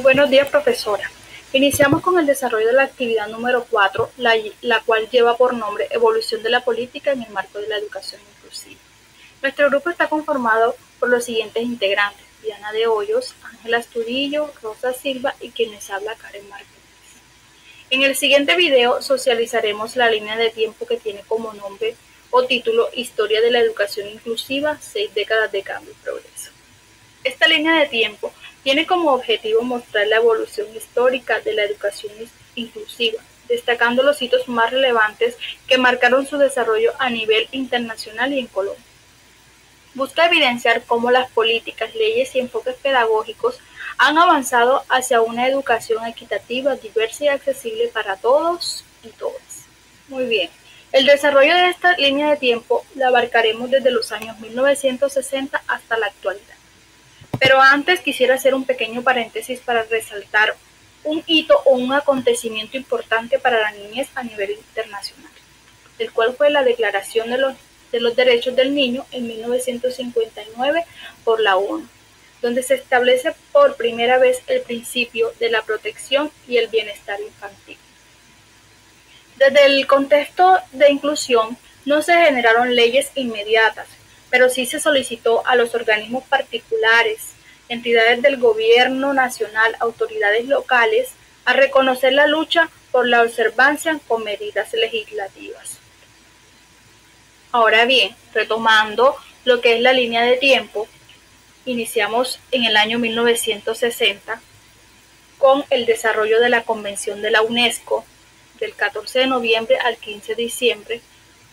Buenos días, profesora. Iniciamos con el desarrollo de la actividad número 4, la cual lleva por nombre Evolución de la política en el marco de la educación inclusiva. Nuestro grupo está conformado por los siguientes integrantes: Diana de Hoyos, Ángela Astudillo, Rosa Silva y quienes habla Karen Martínez. En el siguiente video socializaremos la línea de tiempo que tiene como nombre o título Historia de la educación inclusiva, 6 décadas de cambio y progreso. Esta línea de tiempo tiene como objetivo mostrar la evolución histórica de la educación inclusiva, destacando los hitos más relevantes que marcaron su desarrollo a nivel internacional y en Colombia. Busca evidenciar cómo las políticas, leyes y enfoques pedagógicos han avanzado hacia una educación equitativa, diversa y accesible para todos y todas. Muy bien. El desarrollo de esta línea de tiempo la abarcaremos desde los años 1960 hasta la actualidad. Pero antes quisiera hacer un pequeño paréntesis para resaltar un hito o un acontecimiento importante para la niñez a nivel internacional, el cual fue la Declaración de los Derechos del Niño en 1959 por la ONU, donde se establece por primera vez el principio de la protección y el bienestar infantil. Desde el contexto de inclusión no se generaron leyes inmediatas, pero sí se solicitó a los organismos particulares, entidades del gobierno nacional, autoridades locales, a reconocer la lucha por la observancia con medidas legislativas. Ahora bien, retomando lo que es la línea de tiempo, iniciamos en el año 1960 con el desarrollo de la Convención de la UNESCO del 14 de noviembre al 15 de diciembre,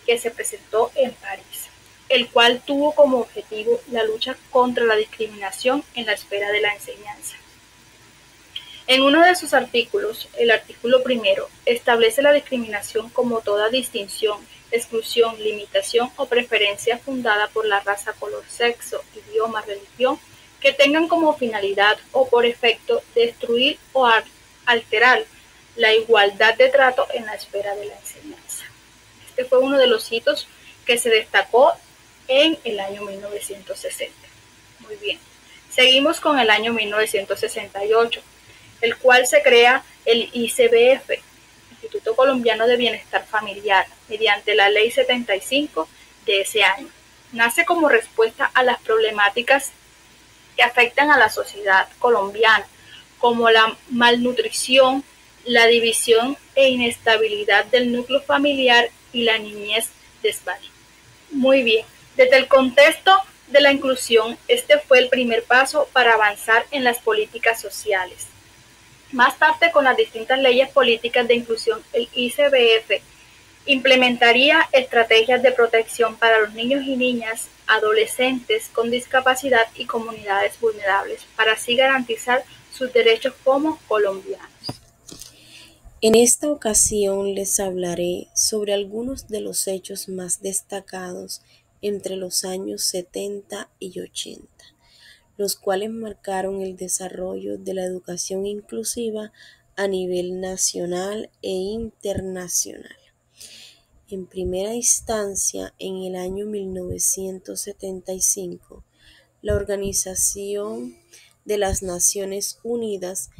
que se presentó en París, el cual tuvo como objetivo la lucha contra la discriminación en la esfera de la enseñanza. En uno de sus artículos, el artículo primero, establece la discriminación como toda distinción, exclusión, limitación o preferencia fundada por la raza, color, sexo, idioma, religión, que tengan como finalidad o por efecto destruir o alterar la igualdad de trato en la esfera de la enseñanza. Este fue uno de los hitos que se destacó en el año 1960. Muy bien. Seguimos con el año 1968, el cual se crea el ICBF, Instituto Colombiano de Bienestar Familiar, mediante la Ley 75 de ese año. Nace como respuesta a las problemáticas que afectan a la sociedad colombiana, como la malnutrición, la división e inestabilidad del núcleo familiar y la niñez desvalida. Muy bien, desde el contexto de la inclusión, este fue el primer paso para avanzar en las políticas sociales. Más tarde, con las distintas leyes políticas de inclusión, el ICBF implementaría estrategias de protección para los niños y niñas, adolescentes con discapacidad y comunidades vulnerables, para así garantizar sus derechos como colombianos. En esta ocasión les hablaré sobre algunos de los hechos más destacados entre los años 70 y 80, los cuales marcaron el desarrollo de la educación inclusiva a nivel nacional e internacional. En primera instancia, en el año 1975, la Organización de las Naciones Unidas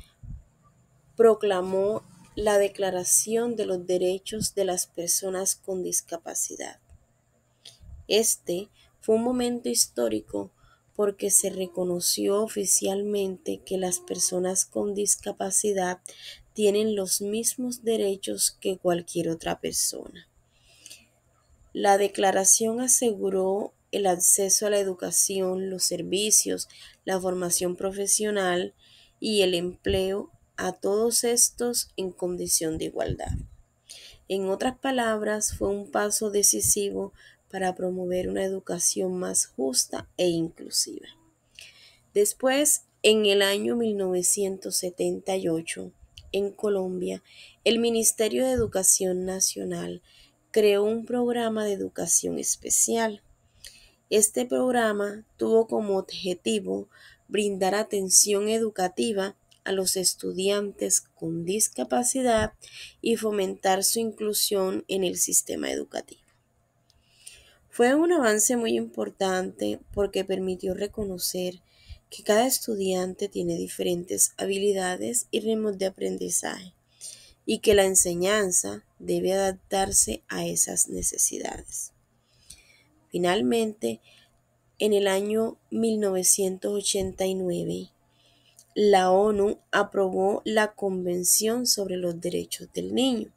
proclamó la Declaración de los Derechos de las Personas con Discapacidad. Este fue un momento histórico porque se reconoció oficialmente que las personas con discapacidad tienen los mismos derechos que cualquier otra persona. La declaración aseguró el acceso a la educación, los servicios, la formación profesional y el empleo a todos estos en condición de igualdad. En otras palabras, fue un paso decisivo para promover una educación más justa e inclusiva. Después, en el año 1978, en Colombia, el Ministerio de Educación Nacional creó un programa de educación especial. Este programa tuvo como objetivo brindar atención educativa a los estudiantes con discapacidad y fomentar su inclusión en el sistema educativo. Fue un avance muy importante porque permitió reconocer que cada estudiante tiene diferentes habilidades y ritmos de aprendizaje y que la enseñanza debe adaptarse a esas necesidades. Finalmente, en el año 1989, la ONU aprobó la Convención sobre los Derechos del Niño,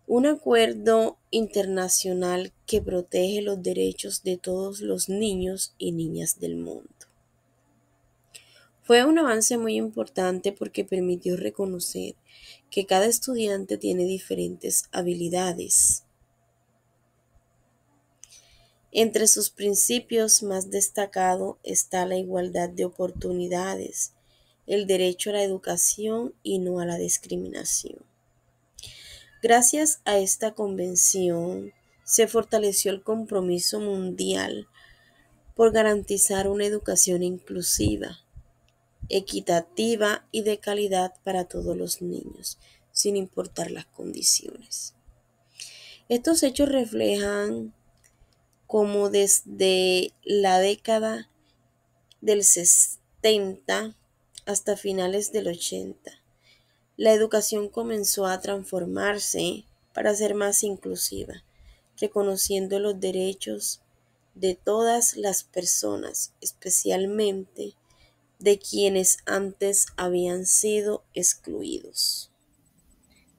un acuerdo internacional que protege los derechos de todos los niños y niñas del mundo. Fue un avance muy importante porque permitió reconocer que cada estudiante tiene diferentes habilidades. Entre sus principios más destacado está la igualdad de oportunidades, el derecho a la educación y no a la discriminación. Gracias a esta convención se fortaleció el compromiso mundial por garantizar una educación inclusiva, equitativa y de calidad para todos los niños, sin importar las condiciones. Estos hechos reflejan cómo desde la década del 70 hasta finales del 80, la educación comenzó a transformarse para ser más inclusiva, reconociendo los derechos de todas las personas, especialmente de quienes antes habían sido excluidos.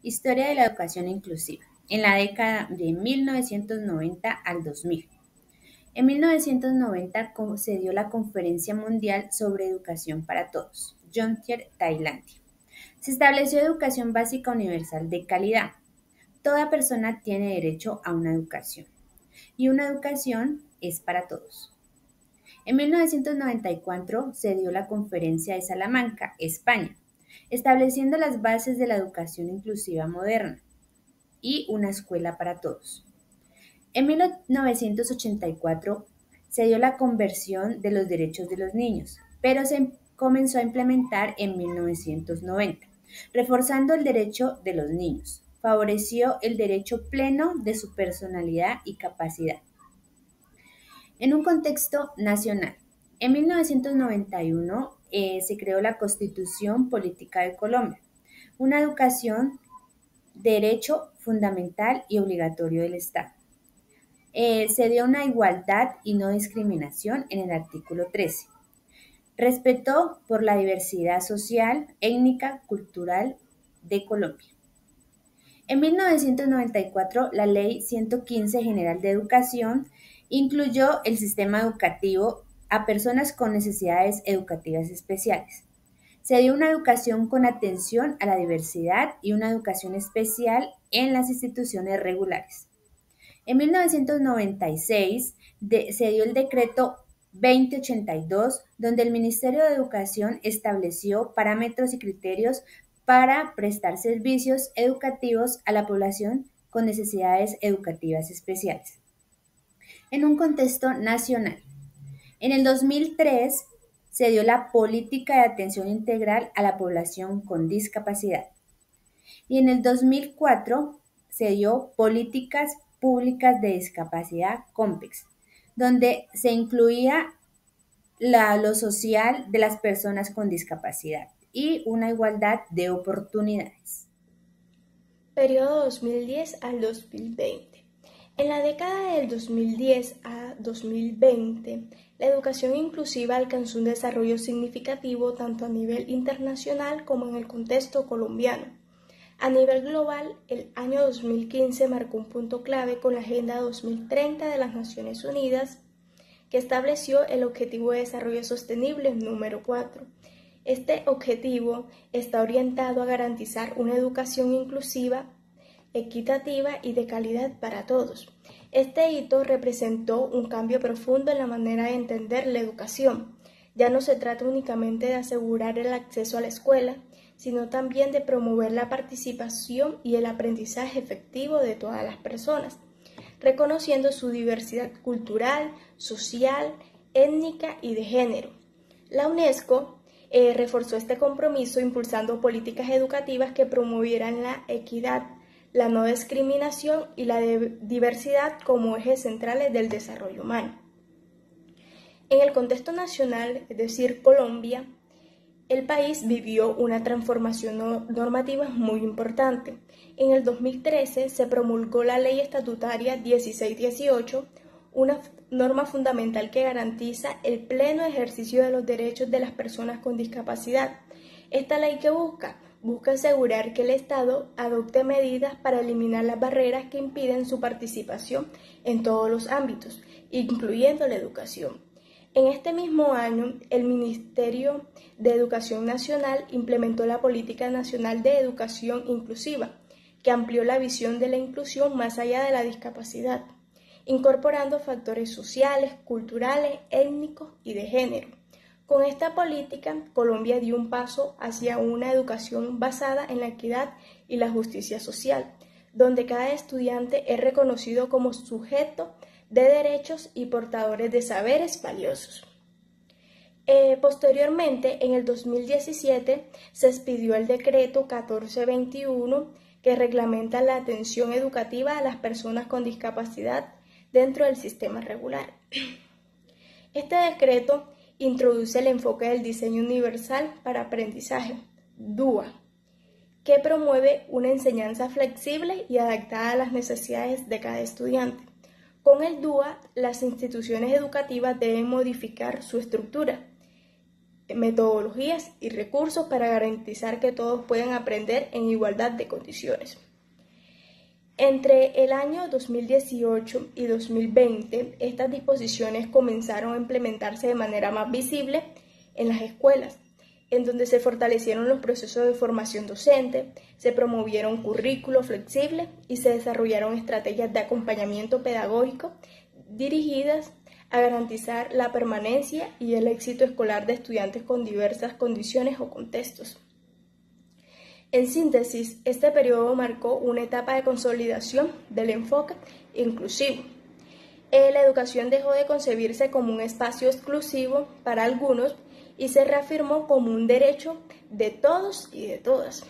Historia de la educación inclusiva. En la década de 1990 al 2000. En 1990 se dio la Conferencia Mundial sobre Educación para Todos, Yontier, Tailandia. Se estableció educación básica universal de calidad. Toda persona tiene derecho a una educación y una educación es para todos. En 1994 se dio la Conferencia de Salamanca, España, estableciendo las bases de la educación inclusiva moderna y una escuela para todos. En 1984 se dio la Convención de los Derechos de los Niños, pero se comenzó a implementar en 1990, reforzando el derecho de los niños. Favoreció el derecho pleno de su personalidad y capacidad. En un contexto nacional, en 1991 se creó la Constitución Política de Colombia, una educación, derecho fundamental y obligatorio del Estado. Se dio una igualdad y no discriminación en el artículo 13. Respeto por la diversidad social, étnica, cultural de Colombia. En 1994, la Ley 115 General de Educación incluyó el sistema educativo a personas con necesidades educativas especiales. Se dio una educación con atención a la diversidad y una educación especial en las instituciones regulares. En 1996 se dio el decreto 2082, donde el Ministerio de Educación estableció parámetros y criterios para prestar servicios educativos a la población con necesidades educativas especiales. En un contexto nacional, en el 2003 se dio la Política de Atención Integral a la Población con Discapacidad y en el 2004 se dio Políticas Públicas de Discapacidad COMPEX, donde se incluía lo social de las personas con discapacidad y una igualdad de oportunidades. Periodo 2010 al 2020. En la década del 2010 a 2020, la educación inclusiva alcanzó un desarrollo significativo tanto a nivel internacional como en el contexto colombiano. A nivel global, el año 2015 marcó un punto clave con la Agenda 2030 de las Naciones Unidas, que estableció el Objetivo de Desarrollo Sostenible número 4. Este objetivo está orientado a garantizar una educación inclusiva, equitativa y de calidad para todos. Este hito representó un cambio profundo en la manera de entender la educación. Ya no se trata únicamente de asegurar el acceso a la escuela, sino también de promover la participación y el aprendizaje efectivo de todas las personas, reconociendo su diversidad cultural, social, étnica y de género. La UNESCO reforzó este compromiso impulsando políticas educativas que promovieran la equidad, la no discriminación y la diversidad como ejes centrales del desarrollo humano. En el contexto nacional, es decir, Colombia, el país vivió una transformación normativa muy importante. En el 2013 se promulgó la Ley Estatutaria 1618, una norma fundamental que garantiza el pleno ejercicio de los derechos de las personas con discapacidad. Esta ley que busca asegurar que el Estado adopte medidas para eliminar las barreras que impiden su participación en todos los ámbitos, incluyendo la educación. En este mismo año, el Ministerio de Educación Nacional implementó la Política Nacional de Educación Inclusiva, que amplió la visión de la inclusión más allá de la discapacidad, incorporando factores sociales, culturales, étnicos y de género. Con esta política, Colombia dio un paso hacia una educación basada en la equidad y la justicia social, donde cada estudiante es reconocido como sujeto de derechos y portadores de saberes valiosos. Posteriormente, en el 2017, se expidió el decreto 1421 que reglamenta la atención educativa a las personas con discapacidad dentro del sistema regular. Este decreto introduce el enfoque del diseño universal para aprendizaje, DUA, que promueve una enseñanza flexible y adaptada a las necesidades de cada estudiante. Con el DUA, las instituciones educativas deben modificar su estructura, metodologías y recursos para garantizar que todos puedan aprender en igualdad de condiciones. Entre el año 2018 y 2020, estas disposiciones comenzaron a implementarse de manera más visible en las escuelas, en donde se fortalecieron los procesos de formación docente, se promovieron currículos flexibles y se desarrollaron estrategias de acompañamiento pedagógico dirigidas a garantizar la permanencia y el éxito escolar de estudiantes con diversas condiciones o contextos. En síntesis, este periodo marcó una etapa de consolidación del enfoque inclusivo. La educación dejó de concebirse como un espacio exclusivo para algunos y se reafirmó como un derecho de todos y de todas.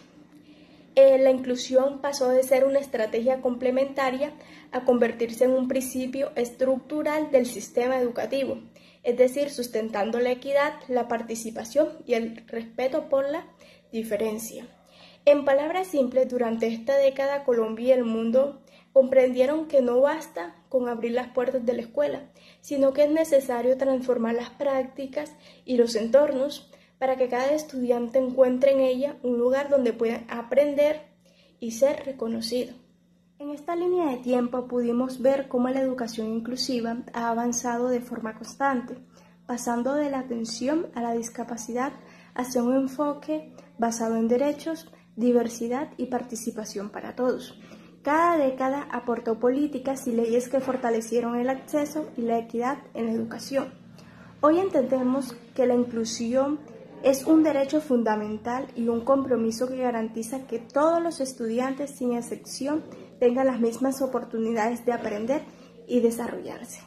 La inclusión pasó de ser una estrategia complementaria a convertirse en un principio estructural del sistema educativo, es decir, sustentando la equidad, la participación y el respeto por la diferencia. En palabras simples, durante esta década Colombia y el mundo comprendieron que no basta con abrir las puertas de la escuela, sino que es necesario transformar las prácticas y los entornos para que cada estudiante encuentre en ella un lugar donde pueda aprender y ser reconocido. En esta línea de tiempo pudimos ver cómo la educación inclusiva ha avanzado de forma constante, pasando de la atención a la discapacidad hacia un enfoque basado en derechos, diversidad y participación para todos. Cada década aportó políticas y leyes que fortalecieron el acceso y la equidad en la educación. Hoy entendemos que la inclusión es un derecho fundamental y un compromiso que garantiza que todos los estudiantes, sin excepción, tengan las mismas oportunidades de aprender y desarrollarse.